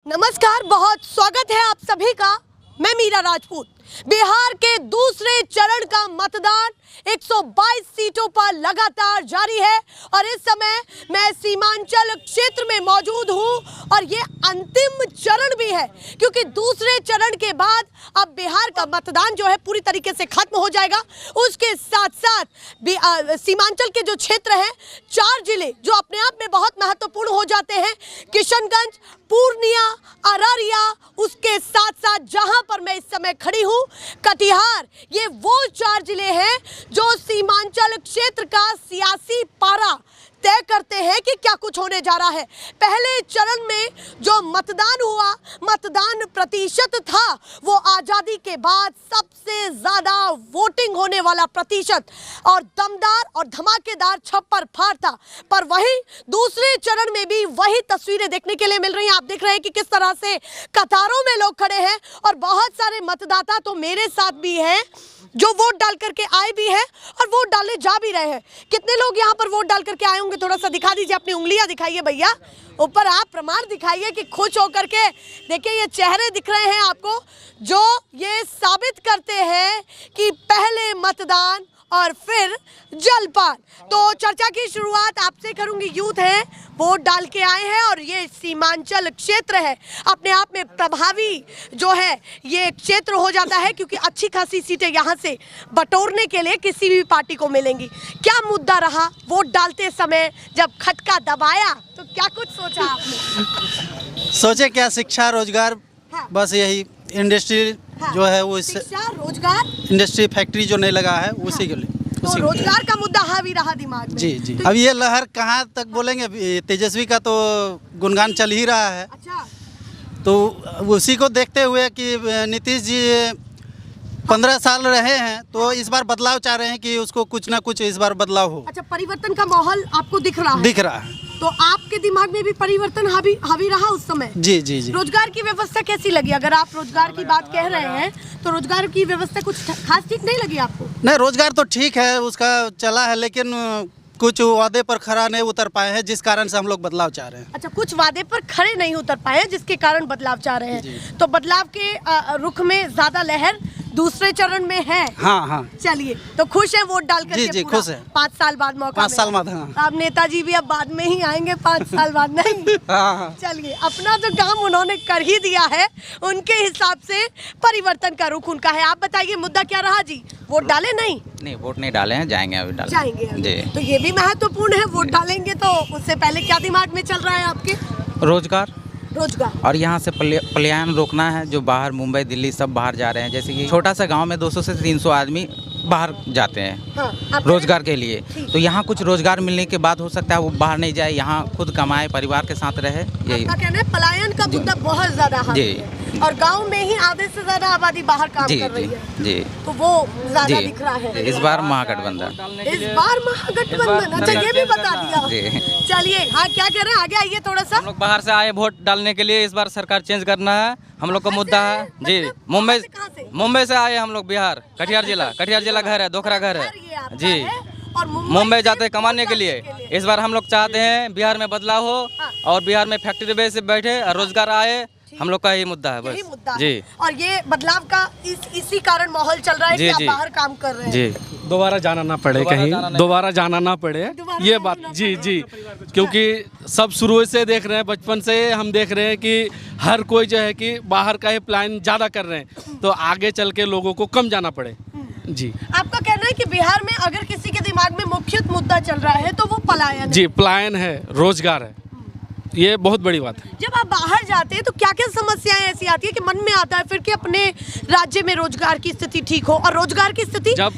नमस्कार, बहुत स्वागत है आप सभी का। मैं मीरा राजपूत। बिहार के दूसरे चरण का मतदान 122 सीटों पर लगातार जारी है और इस समय मैं सीमांचल क्षेत्र में मौजूद हूं और ये अंतिम चरण भी है क्योंकि दूसरे चरण के बाद अब बिहार का मतदान जो है पूरी तरीके से खत्म हो जाएगा। उसके साथ साथ सीमांचल के जो क्षेत्र हैं, 4 जिले जो अपने आप में बहुत महत्वपूर्ण हो जाते हैं, किशनगंज, पूर्णिया, अररिया, उसके साथ साथ जहां पर मैं इस समय खड़ी हूं कटिहार, ये वो 4 जिले हैं जो सीमांचल क्षेत्र का सियासी पारा तय करते हैं कि क्या कुछ होने जा रहा है। पहले चरण में जो मतदान हुआ, मतदान प्रतिशत था वो आज़ादी के बाद सबसे ज़्यादा वोटिंग होने वाला प्रतिशत और दमदार और धमाकेदार छप्पर फाड़ था। पर वहीं दूसरे चरण में भी वही तस्वीरें देखने के लिए मिल रही हैं। आप देख रहे हैं कि किस तरह से कतारों में लोग खड़े हैं और बहुत सारे मतदाता तो मेरे साथ भी हैं जो वोट डाल करके आए भी हैं और वोट डालने जा भी रहे हैं। कितने लोग यहाँ पर वोट डाल करके आए होंगे, थोड़ा सा दिखा दीजिए, अपनी उंगलियां दिखाइए भैया, ऊपर आप प्रमाण दिखाइए कि खुश होकर के। देखिए ये चेहरे दिख रहे हैं आपको जो ये साबित करते हैं कि पहले मतदान और फिर जलपान। तो चर्चा की शुरुआत आपसे करूंगी। यूथ है, वोट डाल के आए हैं और ये सीमांचल क्षेत्र है, अपने आप में प्रभावी जो है ये क्षेत्र हो जाता है क्योंकि अच्छी खासी सीटें यहाँ से बटोरने के लिए किसी भी पार्टी को मिलेंगी। क्या मुद्दा रहा वोट डालते समय जब खटका दबाया तो क्या कुछ सोचा आपने? सोचे क्या, शिक्षा, रोजगार, हाँ। बस यही इंडस्ट्री हाँ। जो है वो शिक्षा, रोजगार, इंडस्ट्री फैक्ट्री जो नहीं लगा है उसी के लिए। तो रोजगार का मुद्दा हावी रहा दिमाग में। जी जी। तो अब ये लहर कहाँ तक बोलेंगे, तेजस्वी का तो गुणगान चल ही रहा है। अच्छा, तो उसी को देखते हुए कि नीतीश जी 15 साल रहे हैं तो इस बार बदलाव चाह रहे हैं कि उसको कुछ ना कुछ इस बार बदलाव हो। अच्छा, परिवर्तन का माहौल आपको दिख रहा है? दिख रहा है। तो आपके दिमाग में भी परिवर्तन हावी रहा उस समय? जी जी जी। रोजगार की व्यवस्था कैसी लगी? अगर आप रोजगार की बात कह रहे हैं तो रोजगार की व्यवस्था कुछ खास ठीक नहीं लगी आपको? नहीं, रोजगार तो ठीक है, उसका चला है, लेकिन कुछ वादे पर खरा नहीं उतर पाए हैं जिस कारण से हम लोग बदलाव चाह रहे हैं। अच्छा, कुछ वादे पर खड़े नहीं उतर पाए हैं जिसके कारण बदलाव चाह रहे हैं। तो बदलाव के रुख में ज्यादा लहर दूसरे चरण में है। हाँ हाँ। चलिए, तो खुश है वोट डाल करके? जी जी, खुश है। 5 साल बाद मौका 5 साल बाद। हाँ। अब नेताजी भी अब बाद में ही आएंगे, 5 साल बाद नहीं। हाँ। चलिए, अपना जो काम उन्होंने कर ही दिया है, उनके हिसाब से परिवर्तन का रुख उनका है। आप बताइए मुद्दा क्या रहा जी? वोट डाले? नहीं, वोट नहीं डाले हैं, जाएंगे अभी डालेंगे। जाएंगे अभी। जी। तो ये भी महत्वपूर्ण है, वोट डालेंगे तो उससे पहले क्या दिमाग में चल रहा है आपके? रोजगार और यहाँ से पलायन रोकना है। जो बाहर मुंबई, दिल्ली सब बाहर जा रहे हैं, जैसे कि छोटा सा गांव में 200 से 300 आदमी बाहर जाते हैं। हाँ, रोजगार के लिए। तो यहाँ कुछ रोजगार मिलने के बाद हो सकता है वो बाहर नहीं जाए, यहाँ खुद कमाए, परिवार के साथ रहे। यही आपका कहना है पलायन का मुद्दा बहुत ज्यादा हावी है और गांव में ही आधे से ज्यादा आबादी बाहर काम कर रही है। जी, तो वो ज्यादा दिख रहा है। इस बार महागठबंधन। इस बार महागठबंधन, अच्छा ये भी बता दिया। चलिए, हाँ क्या कह रहे हैं, आगे आइए थोड़ा सा। हम लोग बाहर से आए वोट डालने के लिए, इस बार सरकार चेंज करना है, हम लोग का मुद्दा है जी। मुंबई से आए हम लोग, बिहार, कटिहार जिला घर है, दोखरा घर है जी। और मुंबई जाते हैं कमाने के लिए। इस बार हम लोग चाहते हैं बिहार में बदलाव हो और बिहार में फैक्ट्री बेस से बैठे और रोजगार आए। हम लोग का यही मुद्दा है बस जी। और ये बदलाव का इसी कारण माहौल चल रहा है कि आप बाहर काम कर रहे हैं जी। दोबारा जाना ना पड़े, कहीं दोबारा जाना ना पड़े, ये बात जी जी। क्योंकि सब शुरू से देख रहे हैं, बचपन से हम देख रहे हैं कि हर कोई जो है कि बाहर का ही प्लान ज़्यादा कर रहे हैं, तो आगे चल के लोगों को कम जाना पड़े जी। आपका कहना है कि बिहार में अगर किसी के दिमाग में मुख्य मुद्दा चल रहा है तो वो पलायन जी, पलायन है, रोजगार है, ये बहुत बड़ी बात है। जब आप बाहर जाते हैं तो क्या क्या समस्याएं ऐसी आती है कि मन में आता है फिर कि अपने राज्य में रोजगार की स्थिति ठीक हो? और रोजगार की स्थिति जब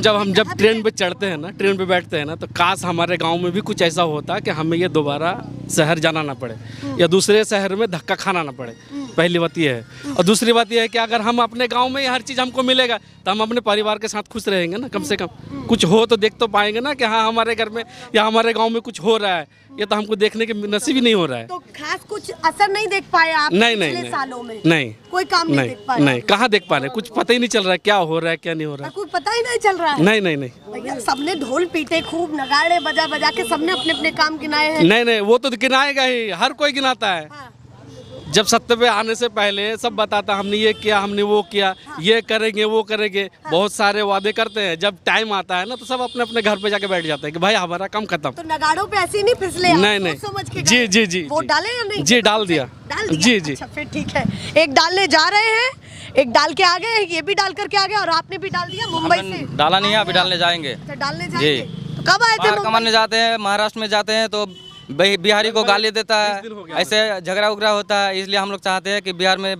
हम ट्रेन पे चढ़ते हैं ना, ट्रेन पे बैठते हैं ना, तो काश हमारे गांव में भी कुछ ऐसा होता कि हमें ये दोबारा शहर जाना ना पड़े या दूसरे शहर में धक्का खाना ना पड़े। पहली बात ये है। और दूसरी बात ये है कि अगर हम अपने गांव में हर चीज़ हमको मिलेगा तो हम अपने परिवार के साथ खुश रहेंगे ना। कम से कम कुछ हो तो देख तो पाएंगे ना कि हाँ हमारे घर में या हमारे गांव में कुछ हो रहा है। ये तो हमको देखने के नसीब ही नहीं हो रहा है। तो खास कुछ असर नहीं देख पाए आप पिछले सालों में? नहीं, कोई काम नहीं देख पाए? नहीं, कहाँ देख पा रहे, कुछ पता ही नहीं चल रहा है क्या हो रहा है क्या नहीं हो रहा है, कुछ पता ही नहीं चल रहा है। नहीं। भैया सबने ढोल पीटे, खूब नगाड़े बजा के सबने अपने अपने काम गिनाए हैं। नहीं, वो तो गिनाएगा ही, हर कोई गिनाता है। जब सत्ता पे आने से पहले सब बताता हमने ये किया, हमने वो किया, ये करेंगे वो करेंगे, बहुत सारे वादे करते हैं। जब टाइम आता है ना तो सब अपने अपने घर पे जाके बैठ जाते हैं कि भाई हमारा काम खत्म। तो नगाड़ों पे ऐसे ही नहीं फिसले आप, नहीं सोच नहीं, समझ के जी गए। जी जी वोट जी। डाले या नहीं? जी डाल दिया। जी जी। अच्छा फिर ठीक है, एक डालने जा रहे हैं, एक डाल के आ गए, ये भी डाल करके आ गए और आपने भी डाल दिया मुंबई हमने से। डाला नहीं है, अभी डालने जाएंगे। अच्छा, डालने जाएंगे। तो कब आए थे बाहर मुंबई? कमाने जाते हैं, महाराष्ट्र में जाते हैं तो बिहारी को गाली देता है, ऐसे झगड़ा उगड़ा होता है। इसलिए हम लोग चाहते हैं कि बिहार में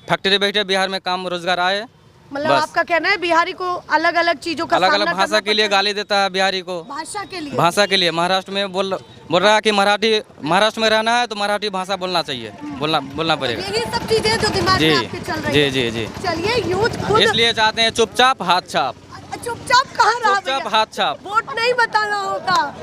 फैक्ट्री बैठे, बिहार में काम रोजगार आए। मतलब बस। आपका कहना है बिहारी को अलग अलग चीजों का अलग अलग सामना भाषा करना के लिए पड़ता है। गाली देता है बिहारी को, भाषा के लिए। भाषा के लिए। महाराष्ट्र में बोल रहा है कि मराठी, महाराष्ट्र में रहना है तो मराठी भाषा बोलना चाहिए, बोलना पड़ेगा। यही सब चीजें जो दिमाग जी में आपके चल रही जी है। जी जी। चलिए यूथ खुद इसलिए चाहते हैं चुपचाप हाथ छाप, चुपचाप कहाँ रहा चुपचाप भैया? हाथ छाप। वोट नहीं बताना होता,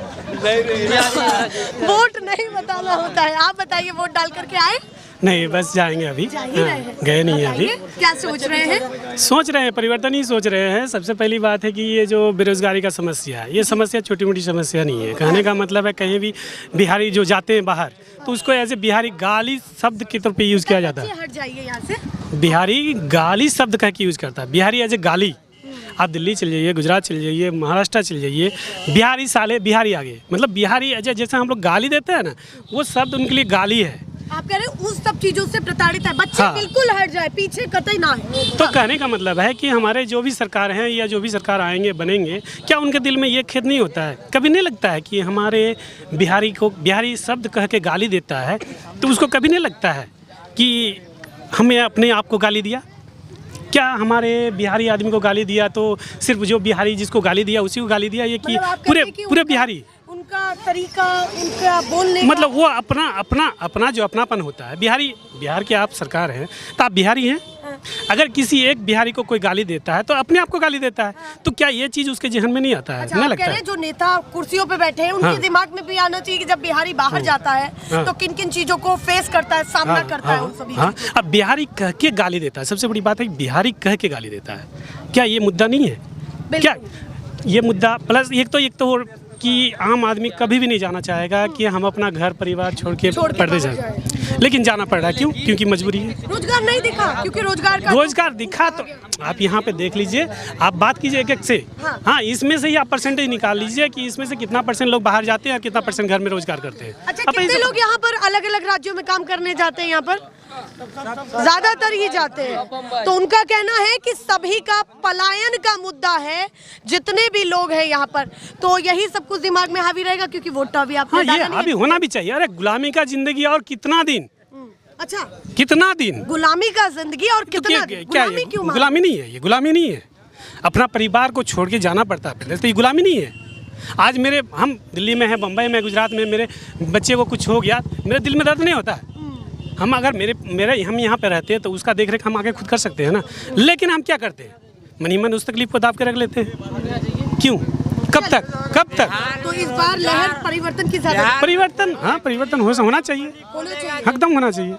वोट नहीं बताना होता है। आप बताइए, वोट डाल करके आए? नहीं, बस जाएंगे अभी। जा ही रहे हैं। गए नहीं है अभी। बताइए, क्या सोच रहे हैं? सोच रहे हैं, परिवर्तन ही सोच रहे हैं। सबसे पहली बात है कि ये जो बेरोजगारी का समस्या है, ये समस्या छोटी मोटी समस्या नहीं है। कहने का मतलब है कहीं भी बिहारी जो जाते हैं बाहर तो उसको ऐसे बिहारी गाली शब्द के तौर पे यूज़ किया जाता है। हट जाइए यहाँ से। बिहारी गाली शब्द कह के यूज़ करता है। बिहारी एज ए गाली। आप दिल्ली चल जाइए, गुजरात चल जाइए, महाराष्ट्र चल जाइए, बिहारी साले बिहारी आगे, मतलब बिहारी जैसे हम लोग गाली देते हैं ना, वो शब्द उनके लिए गाली है। आप कह रहे हैं उस सब चीजों से प्रताड़ित है, बच्चे हाँ। बिल्कुल हट जाए, पीछे कतई ना है। तो कहने का मतलब है कि हमारे जो भी सरकार हैं या जो भी सरकार आएंगे बनेंगे, क्या उनके दिल में ये खेद नहीं होता है, कभी नहीं लगता है कि हमारे बिहारी को बिहारी शब्द कह के गाली देता है तो उसको कभी नहीं लगता है कि हमें अपने आप को गाली दिया? क्या हमारे बिहारी आदमी को गाली दिया तो सिर्फ जो बिहारी जिसको गाली दिया उसी को गाली दिया, ये कि मतलब आप पूरे कहते हैं कि पूरे उनका- बिहारी? उनका तरीका, उनका बोलने का- मतलब वो अपना जो अपनापन होता है। बिहार के आप सरकार हैं तो आप बिहारी हैं। अगर किसी एक बिहारी को कोई गाली देता है तो अपने आप को गाली देता है, तो क्या ये चीज़ उसके जहन में नहीं आता है? अच्छा, नहीं आप लगता कह रहे है? हैं जो नेता कुर्सियों पे बैठे हैं उनके हाँ। दिमाग में भी आना चाहिए कि जब बिहारी बाहर जाता है हाँ। तो किन किन चीजों को फेस करता है, सामना करता है उन सभी हाँ। चीजों अब बिहारी कह के गाली देता है। सबसे बड़ी बात है कि बिहारी कह के गाली देता है। क्या ये मुद्दा नहीं है? को। क्या बिल्कुल। ये मुद्दा प्लस एक तो कि आम आदमी कभी भी नहीं जाना चाहेगा कि हम अपना घर परिवार छोड़ के पर्दे बाहर जाएं, लेकिन जाना पड़ रहा है। क्यों? क्योंकि मजबूरी है। रोजगार नहीं दिखा, क्योंकि रोजगार दिखा तो आप यहाँ पे देख लीजिए, आप बात कीजिए एक एक से। हाँ, इसमें से ही आप परसेंटेज निकाल लीजिए कि इसमें से कितना परसेंट लोग बाहर जाते हैं और कितना परसेंट घर में रोजगार करते हैं। अच्छा, अब कितने ऐसे- लोग यहाँ पर अलग अलग राज्यों में काम करने जाते हैं? यहाँ पर ज्यादातर ही जाते हैं। तो उनका कहना है कि सभी का पलायन का मुद्दा है, जितने भी लोग हैं यहाँ पर, तो यही सब कुछ दिमाग में हावी रहेगा क्योंकि वोट अभी आपने हाँ, ये डाला नहीं अभी है। होना भी चाहिए। अरे गुलामी का जिंदगी और कितना दिन? अच्छा, कितना दिन? गुलामी का जिंदगी और तो कितना क्या दिन? क्या गुलामी ये क्यों मांग- गुलामी नहीं है? ये गुलामी नहीं है। अपना परिवार को छोड़ के जाना पड़ता है पहले, तो ये गुलामी नहीं है। आज हम दिल्ली में हैं, बम्बई में, गुजरात में, मेरे बच्चे को कुछ हो गया, मेरे दिल में दर्द नहीं होता है। हम अगर हम यहाँ पे रहते हैं तो उसका देख रेख हम आगे खुद कर सकते हैं ना। लेकिन हम क्या करते हैं? मनी मन उस तकलीफ को दाब के रख लेते हैं। क्यों? कब तक? तो इस बार लहर परिवर्तन की ज्यादा परिवर्तन, हाँ, परिवर्तन होना चाहिए, होना चाहिए, एकदम होना चाहिए।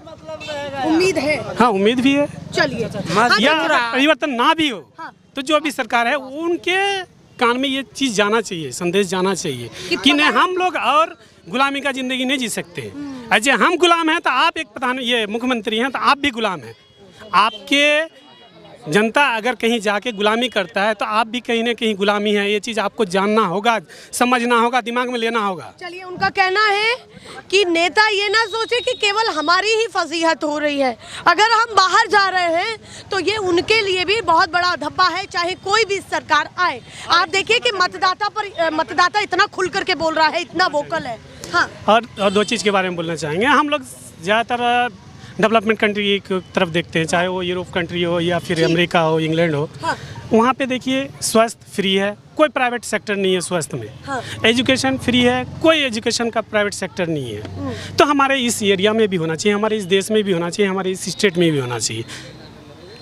उम्मीद है। हाँ, उम्मीद भी है। चलिए, या परिवर्तन ना भी हो हाँ। तो जो भी सरकार है उनके कान में ये चीज़ जाना चाहिए, संदेश जाना चाहिए कि नहीं, हम लोग और गुलामी का जिंदगी नहीं जी सकते। अजय हम गुलाम हैं तो आप एक ये मुख्यमंत्री हैं तो आप भी गुलाम हैं। आपके जनता अगर कहीं जाके गुलामी करता है तो आप भी कहीं ना कहीं गुलामी है। ये चीज़ आपको जानना होगा, समझना होगा, दिमाग में लेना होगा। चलिए, उनका कहना है कि नेता ये ना सोचे कि केवल हमारी ही फजीहत हो रही है, अगर हम बाहर जा रहे हैं तो ये उनके लिए भी बहुत बड़ा धब्बा है, चाहे कोई भी सरकार आए। आप देखिए कि मतदाता इतना खुल करके बोल रहा है, इतना वोकल है। हाँ, और दो चीज़ के बारे में बोलना चाहेंगे। हम लोग ज़्यादातर डेवलपमेंट कंट्री की तरफ देखते हैं, चाहे वो यूरोप कंट्री हो या फिर अमेरिका हो, इंग्लैंड हो। हाँ। वहाँ पे देखिए स्वास्थ्य फ्री है, कोई प्राइवेट सेक्टर नहीं है स्वास्थ्य में। हाँ। एजुकेशन फ्री है, कोई एजुकेशन का प्राइवेट सेक्टर नहीं है। तो हमारे इस एरिया में भी होना चाहिए, हमारे इस देश में भी होना चाहिए, हमारे इस स्टेट में भी होना चाहिए।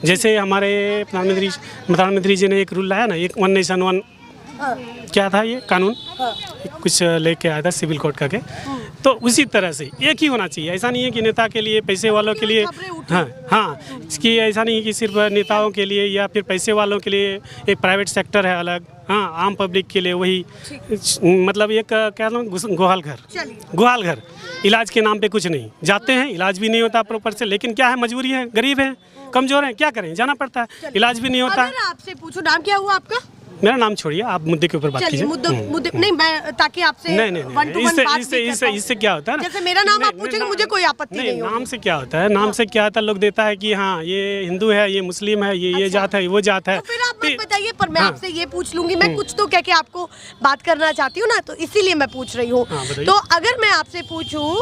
जैसे हमारे प्रधानमंत्री जी ने एक रूल लाया ना, एक 1 नेशन 1, क्या था ये कानून? कुछ लेके आया था सिविल कोड का के। तो उसी तरह से एक ही होना चाहिए। ऐसा नहीं है कि नेता के लिए, पैसे वालों के लिए, हाँ, कि ऐसा नहीं है कि सिर्फ नेताओं के लिए या फिर पैसे वालों के लिए एक प्राइवेट सेक्टर है अलग, हाँ आम पब्लिक के लिए वही मतलब एक क्या नाम गोहाल घर, चलिए गोहाल घर। इलाज के नाम पे कुछ नहीं, जाते हैं इलाज भी नहीं होता प्रॉपर से, लेकिन क्या है मजबूरी है, गरीब है, कमजोर है, क्या करें, जाना पड़ता है, इलाज भी नहीं होता। अगर आपसे पूछो नाम क्या हुआ आपका? मेरा नाम छोड़िए, आप मुद्दे के ऊपर बात चलिए कीजिए। मुद्दे नहीं, मैं ताकि आपसे नहीं one to one बात भी कर पाऊं। इससे क्या होता है ना, जैसे मेरा नाम आप पूछेंगे मुझे कोई आपत्ति नहीं होगी। नाम से क्या होता है, नाम से क्या होता है, लोग देता है कि हाँ ये हिंदू है, ये मुस्लिम है, ये जात है, वो जात है। तो फिर आप मत बताइए, पर मैं हाँ। आपसे ये पूछ लूंगी, मैं कुछ तो कह के आपको बात करना चाहती हूँ ना, तो इसीलिए मैं पूछ रही हूँ। हाँ, बताइए। तो अगर मैं आपसे पूछूं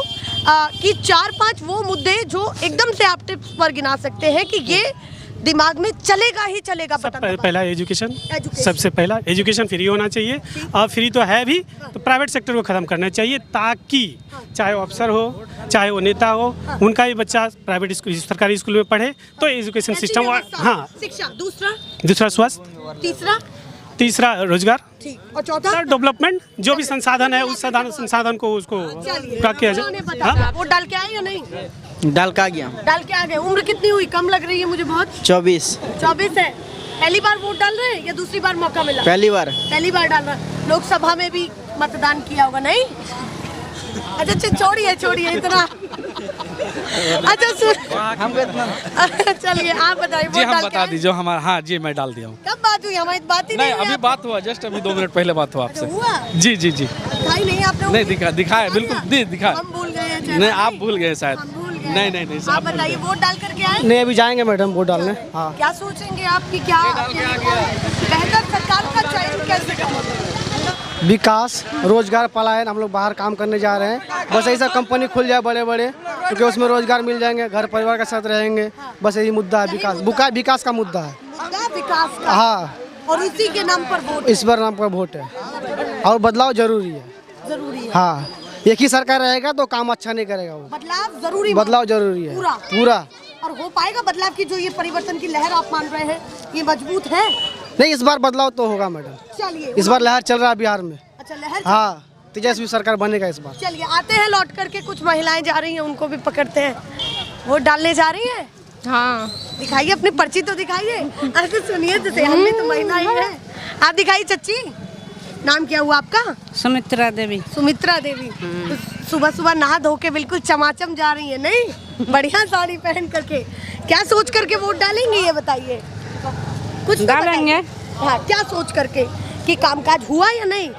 कि 4-5 वो मुद्दे जो एकदम से आप टिप्स पर गिना सकते हैं कि ये दिमाग में चलेगा ही चलेगा, बटन दबाकर। पहला एजुकेशन, सबसे पहला एजुकेशन फ्री होना चाहिए, और फ्री तो है भी, तो प्राइवेट सेक्टर को ख़त्म करना चाहिए, ताकि चाहे वो अफसर हो चाहे वो नेता हो, उनका भी बच्चा प्राइवेट स्कूल सरकारी स्कूल में पढ़े, तो एजुकेशन सिस्टम। हाँ, शिक्षा, दूसरा स्वास्थ्य, तीसरा रोजगार, ठीक, और चौथा डेवलपमेंट, जो भी संसाधन है उस संसाधन को उसको क्या किया जाए। हाँ? वो डाल के आए या नहीं? डाल का गया डाल के आ गए। उम्र कितनी हुई? कम लग रही है मुझे बहुत। 24 है। पहली बार वोट डाल रहे हैं या दूसरी बार मौका मिला? पहली बार पहली बार डाल रहा है। लोकसभा में भी मतदान किया होगा नहीं? अच्छा छोड़िए इतना। अच्छा हमको इतना चलिए आप बताइए, जी वोट हम डाल के बता आए? दीजिए हमारा। हाँ जी मैं डाल दिया हूँ। कब बात हुई? हमारी बात ही नहीं हुई अभी आपसे। बात हुआ, जस्ट अभी 2 मिनट पहले बात हुआ आपसे। हुआ? जी जी जी दिखाई नहीं आपने? नहीं दिखाया बिल्कुल नहीं दिखाया। हम भूल गए हैं। नहीं आप भूल गए शायद। हम भूल गए। नहीं आप बताइए, वोट डाल करके आए? नहीं अभी जाएंगे मैडम वोट डालने। हाँ क्या सोचेंगे आपकी, क्या बेहतर सरकार का चयन कैसे करेंगे? विकास, रोजगार, पलायन, हम लोग बाहर काम करने जा रहे हैं, बस ऐसा कंपनी खुल जाए बड़े बड़े, क्योंकि उसमें रोजगार मिल जाएंगे, घर परिवार के साथ रहेंगे, बस यही मुद्दा है। विकास का मुद्दा है। मुद्दा विकास का। हाँ, और उसी के नाम पर वोट इस बार नाम पर वोट है, और बदलाव जरूरी है। जरूरी है। हाँ, एक ही सरकार रहेगा तो काम अच्छा नहीं करेगा, वो बदलाव जरूरी है पूरा। पूरा। और हो पाएगा बदलाव की जो ये परिवर्तन की लहर आप मान रहे हैं, ये मजबूत है? नहीं इस बार बदलाव तो होगा मैडम, चलिए इस बार लहर चल रहा है बिहार में। अच्छा लहर। हाँ, तेजस्वी सरकार बनेगा इस बार। चलिए आते हैं लौट करके, कुछ महिलाएं जा रही हैं, उनको भी पकड़ते हैं। वोट डालने जा रही हैं? हाँ दिखाइए अपनी पर्ची तो दिखाइए। अरे सुनिए तो हम भी तो महिला ही हैं। आप दिखाइए चच्ची, नाम क्या हुआ आपका? सुमित्रा देवी। सुमित्रा देवी। तो सुबह सुबह नहा धो के बिल्कुल चमाचम जा रही है नहीं? बढ़िया साड़ी पहन करके। क्या सोच करके वोट डालेंगे ये बताइए? कुछ तो डालेंगे। बताइए। हाँ, क्या सोच करके कि कामकाज हुआ या नहीं?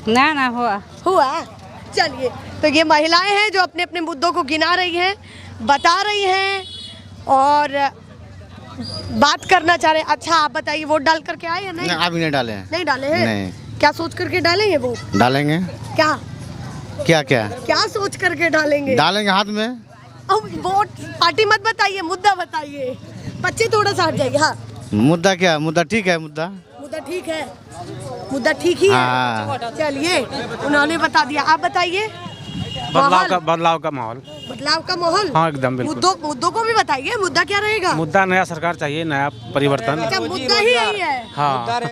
ना हुआ। चलिए, तो ये महिलाएं हैं जो अपने अपने मुद्दों को गिना रही हैं, बता रही हैं और बात करना चाह रहे हैं। अच्छा आप बताइए, वोट डाल करके आए या नहीं? अभी नहीं डाले हैं। नहीं डाले हैं? नहीं। क्या सोच करके डालेंगे वोट? डालेंगे। क्या क्या सोच करके डालेंगे? डालेंगे हाथ में। अब वोट पार्टी मत बताइए, मुद्दा बताइए। बच्चे थोड़ा सा हट जाइए। हाँ, मुद्दा क्या? मुद्दा ठीक है। मुद्दा ठीक है। मुद्दा ठीक ही है। हाँ। चलिए, उन्होंने बता दिया। आप बताइए। बदलाव का माहौल। बदलाव का माहौल। हाँ एकदम बिल्कुल। मुद्दों को भी बताइए, मुद्दा क्या रहेगा? मुद्दा नया सरकार चाहिए, नया परिवर्तन। अच्छा मुद्दा ही यही है। हाँ